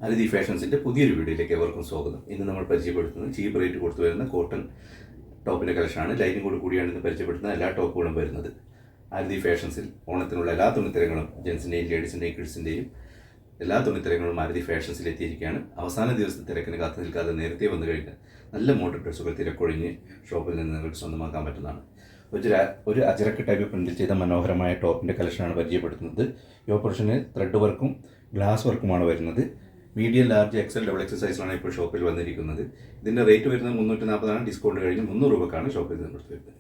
അരതി ഫാഷൻസിൻ്റെ പുതിയൊരു വീഡിയോയിലേക്ക് എവർക്കും സ്വാഗതം. ഇന്ന് നമ്മൾ പരിചയപ്പെടുത്തുന്നത് ചീപ്പ് റേറ്റ് കൊടുത്തു വരുന്ന കോട്ടൺ ടോപ്പിൻ്റെ കളക്ഷനാണ്. ലൈനിങ്ങോട് കൂടിയാണ് ഇന്ന് പരിചയപ്പെടുത്തുന്ന എല്ലാ ടോപ്പുകളും വരുന്നത്. അരതി ഫാഷൻസിൽ ഓണത്തിനുള്ള എല്ലാ തുണിത്തരങ്ങളും ജെൻസിൻ്റെയും ലേഡീസിൻ്റെയും കിഡ്സിൻ്റെയും എല്ലാ തുണിത്തരങ്ങളും അരതി ഫാഷൻസിൽ എത്തിയിരിക്കുകയാണ്. അവസാന ദിവസത്തെ തിരക്കിന് കാത്തു നിൽക്കാതെ നേരത്തെ വന്നു കഴിഞ്ഞാൽ നല്ല മോഡൽ ഡ്രസ്സുകൾ തിരക്കൊഴിഞ്ഞ് ഷോപ്പിൽ നിന്ന് നിങ്ങൾക്ക് സ്വന്തമാക്കാൻ പറ്റുന്നതാണ്. ഒരു അജരക്ക് ടൈപ്പ് പ്രിൻറ്റിൽ ചെയ്ത മനോഹരമായ ടോപ്പിൻ്റെ കളക്ഷനാണ് പരിചയപ്പെടുത്തുന്നത്. ഈ ഓപ്പറേഷന് ത്രെഡ് വർക്കും ഗ്ലാസ് വർക്കുമാണ് വരുന്നത്. Medium, large, XL, double XL സൈസിലാണ് ഇപ്പോൾ ഷോപ്പിൽ വന്നിരിക്കുന്നത്. ഇതിൻ്റെ റേറ്റ് വരുന്നത് 340 ഡിസ്കൗണ്ട് കഴിഞ്ഞ് 300 രൂപക്കാണ് ഷോപ്പിൽ നിന്ന് കൊടുത്തു വരുന്നത്.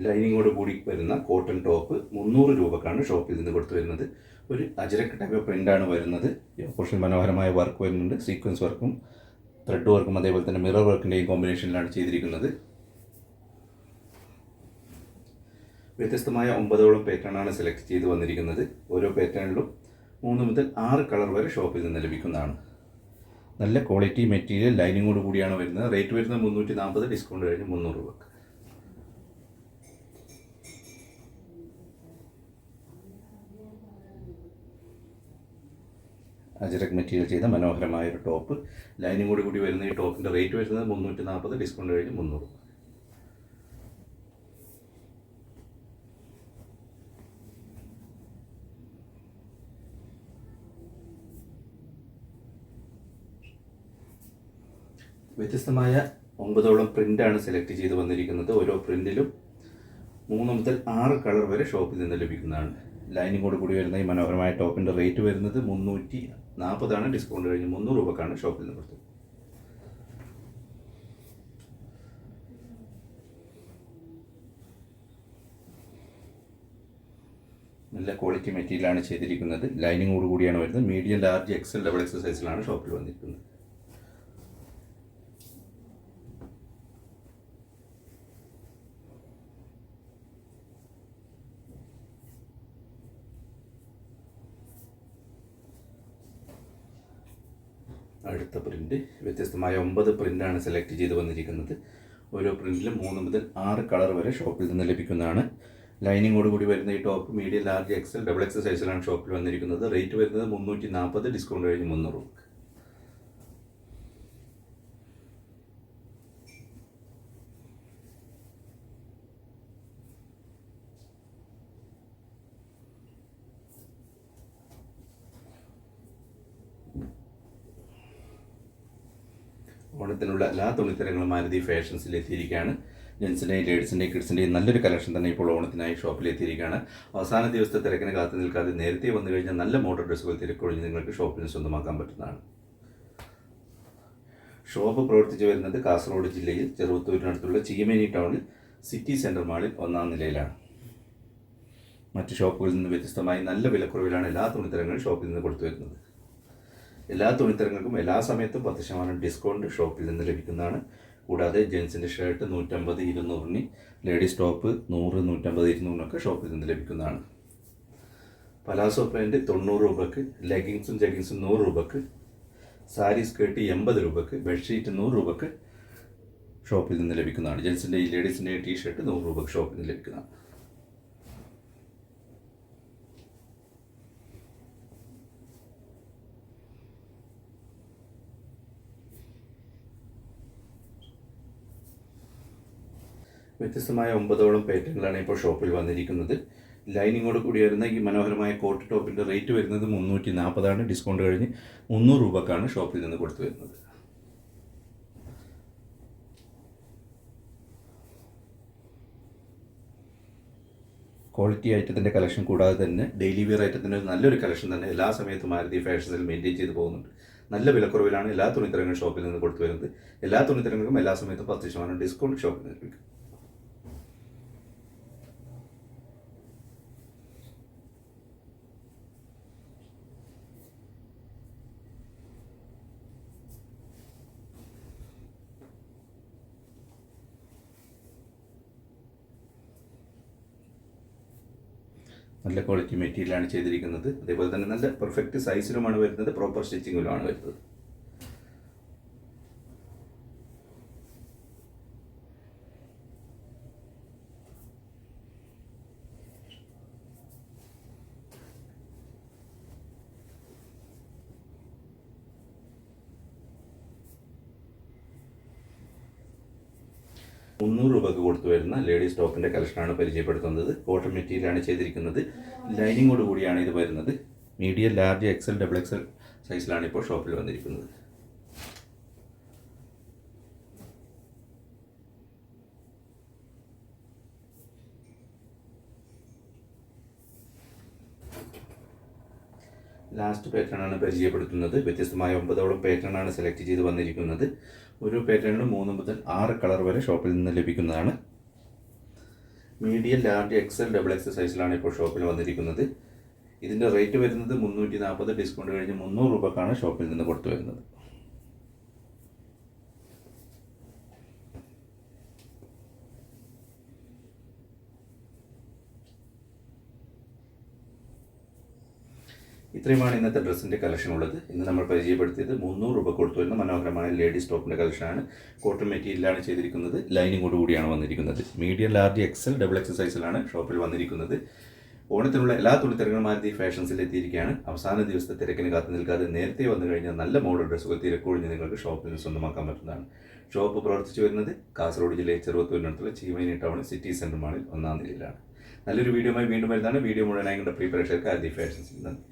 ലൈനിങ്ങോട് കൂടി വരുന്ന കോട്ടൺ ടോപ്പ് 300 രൂപക്കാണ് ഷോപ്പിൽ നിന്ന് കൊടുത്തു വരുന്നത്. ഒരു അജരക്ക് ടൈപ്പ് പ്രിൻ്റാണ് വരുന്നത്. ഈ ഓപ്പറേഷൻ മനോഹരമായ വർക്ക് വരുന്നുണ്ട്. സീക്വൻസ് വർക്കും ത്രെഡ് വർക്കും അതേപോലെ തന്നെ മിറർ വർക്കിൻ്റെയും കോമ്പിനേഷനിലാണ് ചെയ്തിരിക്കുന്നത്. വ്യത്യസ്തമായ 9ഓളം പാറ്റേണാണ് സെലക്ട് ചെയ്ത് വന്നിരിക്കുന്നത്. ഓരോ പാറ്റേണിലും 3 മുതൽ 6 കളർ വരെ ഷോപ്പിൽ നിന്ന് ലഭിക്കുന്നതാണ്. നല്ല ക്വാളിറ്റി മെറ്റീരിയൽ ലൈനിങ്ങോട് കൂടിയാണ് വരുന്നത്. റേറ്റ് വരുന്നത് 340, ഡിസ്കൗണ്ട് കഴിഞ്ഞ് 300 രൂപക്ക്. അജരക് മെറ്റീരിയൽ ചെയ്ത മനോഹരമായ ഒരു ടോപ്പ് ലൈനിങ്ങോട് കൂടി വരുന്ന ഈ ടോപ്പിൻ്റെ റേറ്റ് വരുന്നത് 340, ഡിസ്കൗണ്ട് കഴിഞ്ഞ് 300 രൂപ. വ്യത്യസ്തമായ 9ഓളം പ്രിൻ്റാണ് സെലക്ട് ചെയ്ത് വന്നിരിക്കുന്നത്. ഓരോ പ്രിൻറ്റിലും 3 മുതൽ 6 കളർ വരെ ഷോപ്പിൽ നിന്ന് ലഭിക്കുന്നതാണ്. ലൈനിങ്ങോട് കൂടി വരുന്ന ഈ മനോഹരമായ ടോപ്പിൻ്റെ റേറ്റ് വരുന്നത് 340, ഡിസ്കൗണ്ട് കഴിഞ്ഞ് 300 രൂപക്കാണ് ഷോപ്പിൽ നിന്ന് കൊടുത്തത്. നല്ല ക്വാളിറ്റി മെറ്റീരിയലാണ് ചെയ്തിരിക്കുന്നത്. ലൈനിങ്ങോട് കൂടിയാണ് വരുന്നത്. Medium, large, XL, double XL സൈസിലാണ് ഷോപ്പിൽ വന്നിരിക്കുന്നത്. അടുത്ത പ്രിൻ്റ് വ്യത്യസ്തമായ 9 പ്രിൻ്റാണ് സെലക്ട് ചെയ്ത് വന്നിരിക്കുന്നത്. ഓരോ പ്രിൻറ്റിലും 3 മുതൽ 6 കളർ വരെ ഷോപ്പിൽ നിന്ന് ലഭിക്കുന്നതാണ്. ലൈനിങ്ങോട് കൂടി വരുന്ന ഈ top medium, large, XL, double XL സൈസിലാണ് ഷോപ്പിൽ വന്നിരിക്കുന്നത്. റേറ്റ് വരുന്നത് 340, ഡിസ്കൗണ്ട് കഴിഞ്ഞ് 300 രൂപ. ഓണത്തിനുള്ള എല്ലാ തുണിത്തരങ്ങളും മാരുതി ഫാഷൻസിൽ എത്തിയിരിക്കുകയാണ്. ജെൻസിൻ്റെയും ലേഡീസിൻ്റെയും കിഡ്സിൻ്റെയും നല്ലൊരു കളക്ഷൻ തന്നെ ഇപ്പോൾ ഓണത്തിനായി ഷോപ്പിൽ എത്തിയിരിക്കുകയാണ്. അവസാന ദിവസത്തെ തിരക്കിന് കാത്തു നിൽക്കാതെ നേരത്തെ വന്നു കഴിഞ്ഞാൽ നല്ല മോഡൽ ഡ്രസ്സുകൾ തിരക്കൊഴിഞ്ഞ് നിങ്ങൾക്ക് ഷോപ്പിൽ നിന്ന് സ്വന്തമാക്കാൻ പറ്റുന്നതാണ്. ഷോപ്പ് പ്രവർത്തിച്ചു വരുന്നത് കാസർഗോഡ് ജില്ലയിൽ ചെറുവത്തൂരിനടുത്തുള്ള ചീമേനി ടൗണിൽ സിറ്റി സെൻറ്റർ മാളിൽ 1ാം നിലയിലാണ്. മറ്റ് ഷോപ്പുകളിൽ നിന്ന് വ്യത്യസ്തമായി നല്ല വിലക്കുറവിലാണ് എല്ലാ തുണിത്തരങ്ങളും ഷോപ്പിൽ നിന്ന് കൊടുത്തു വരുന്നത്. എല്ലാ തുണിത്തരങ്ങൾക്കും എല്ലാ സമയത്തും 10% ഡിസ്കൗണ്ട് ഷോപ്പിൽ നിന്ന് ലഭിക്കുന്നതാണ്. കൂടാതെ ജെൻസിൻ്റെ ഷർട്ട് 150, 200, ലേഡീസ് ടോപ്പ് 100, 150, 200 ഷോപ്പിൽ നിന്ന് ലഭിക്കുന്നതാണ്. പലാസോ പാൻറ്റ് 90 രൂപക്ക്, ലെഗിങ്സും ജഗിങ്സും 100 രൂപക്ക്, സാരി സ്കേർട്ട് 80 രൂപക്ക്, ബെഡ്ഷീറ്റ് 100 രൂപക്ക് ഷോപ്പിൽ നിന്ന് ലഭിക്കുന്നതാണ്. ജെൻസിൻ്റെയും ലേഡീസിൻ്റെയും ടീഷർട്ട് 100 രൂപക്ക് ഷോപ്പിൽ നിന്ന് ലഭിക്കുന്നതാണ്. വ്യത്യസ്തമായ 9ഓളം പാറ്റേണിലാണ് ഇപ്പോൾ ഷോപ്പിൽ വന്നിരിക്കുന്നത്. ലൈനിങ്ങോട് കൂടി വരുന്ന ഈ മനോഹരമായ കോട്ട് ടോപ്പിൻ്റെ റേറ്റ് വരുന്നത് 340, ഡിസ്കൗണ്ട് കഴിഞ്ഞ് 300 രൂപക്കാണ് ഷോപ്പിൽ നിന്ന് കൊടുത്തു വരുന്നത്. ക്വാളിറ്റി ഐറ്റത്തിൻ്റെ കളക്ഷൻ കൂടാതെ തന്നെ ഡെയിലി വെയർ ഐറ്റത്തിൻ്റെ നല്ലൊരു കളക്ഷൻ തന്നെ എല്ലാ സമയത്തും മാരുതി ഫാഷൻസിൽ മെയിൻറ്റെയിൻ ചെയ്ത് പോകുന്നുണ്ട്. നല്ല വിലക്കുറവിലാണ് എല്ലാ തുണിത്തരങ്ങളും ഷോപ്പിൽ നിന്ന് കൊടുത്തു വരുന്നത്. എല്ലാ തുണിത്തരങ്ങൾക്കും എല്ലാ സമയത്തും 10% ഡിസ്കൗണ്ട് ഷോപ്പിൽ നിന്ന് ലഭിക്കും. നല്ല ക്വാളിറ്റി മെറ്റീരിയലാണ് ചെയ്തിരിക്കുന്നത്. അതേപോലെ തന്നെ നല്ല പെർഫെക്റ്റ് സൈസിലുമാണ് വരുന്നത്. പ്രോപ്പർ സ്റ്റിച്ചിങ്ങിലുമാണ് വരുന്നത്. 300 രൂപക്ക് കൊടുത്തു വരുന്ന ലേഡീസ് ടോപ്പിൻ്റെ കളക്ഷനാണ് പരിചയപ്പെടുത്തുന്നത്. കോട്ടൺ മെറ്റീരിയലാണ് ചെയ്തിരിക്കുന്നത്. ലൈനിങ്ങോട് കൂടിയാണ് ഇത് വരുന്നത്. Medium, large, XL, double XL സൈസിലാണ് ഇപ്പോൾ ഷോപ്പിൽ വന്നിരിക്കുന്നത്. ലാസ്റ്റ് പാറ്റേൺ ആണ് പരിചയപ്പെടുത്തുന്നത്. വ്യത്യസ്തമായ 9ഓളം പാറ്റേൺ ആണ് സെലക്ട് ചെയ്ത് വന്നിരിക്കുന്നത്. ഒരു പാറ്റേണിന് 3 മുതൽ 6 കളർ വരെ ഷോപ്പിൽ നിന്ന് ലഭിക്കുന്നതാണ്. Medium, large, XL, double XL സൈസിലാണ് ഇപ്പോൾ ഷോപ്പിൽ വന്നിരിക്കുന്നത്. ഇതിൻ്റെ റേറ്റ് വരുന്നത് 340, ഡിസ്കൗണ്ട് കഴിഞ്ഞ് 300 രൂപക്കാണ് ഷോപ്പിൽ നിന്ന് കൊടുത്തു വരുന്നത്. ഇത്രയുമാണ് ഇന്നത്തെ ഡ്രസ്സിൻ്റെ കളക്ഷൻ ഉള്ളത്. ഇന്ന് നമ്മൾ പരിചയപ്പെടുത്തിയത് 300 രൂപ കൊടുത്തു വരുന്ന മനോഹരമായ ലേഡീസ് ടോപ്പിൻ്റെ കളക്ഷനാണ്. കോട്ടൺ മെറ്റീരിയലാണ് ചെയ്തിരിക്കുന്നത്. ലൈനിങ്ങോട് കൂടിയാണ് വന്നിരിക്കുന്നത്. Medium, large, XL, double XL സൈസിലാണ് ഷോപ്പിൽ വന്നിരിക്കുന്നത്. ഓണത്തിനുള്ള എല്ലാ തുണിത്തരങ്ങളും മാരുതി ഫാഷൻസിൽ എത്തിയിരിക്കുകയാണ്. അവസാന ദിവസത്തെ തിരക്കിന് കാത്തു നിൽക്കാതെ നേരത്തെ വന്നു കഴിഞ്ഞാൽ നല്ല മോഡൽ ഡ്രസ്സുകൾ തിരക്കൊഴിഞ്ഞ് നിങ്ങൾക്ക് ഷോപ്പിൽ നിന്ന് സ്വന്തമാക്കാൻ പറ്റുന്നതാണ്. ഷോപ്പ് പ്രവർത്തിച്ചു വരുന്നത് കാസർഗോഡ് ജില്ലയിൽ ചെറുവത്തൂരിനടുത്തുള്ള ചീമേനി ടൗൺ സിറ്റി സെൻറ്റർ മാളിൽ 1-ാം നിലയിലാണ്. നല്ലൊരു വീഡിയോയുമായി വീണ്ടും വരുന്നതാണ്. വീഡിയോ മുഴുവനായി കണ്ട പ്രിയ പ്രേക്ഷകർക്ക് മാരുതി ഫാഷൻസിൽ നന്ദി.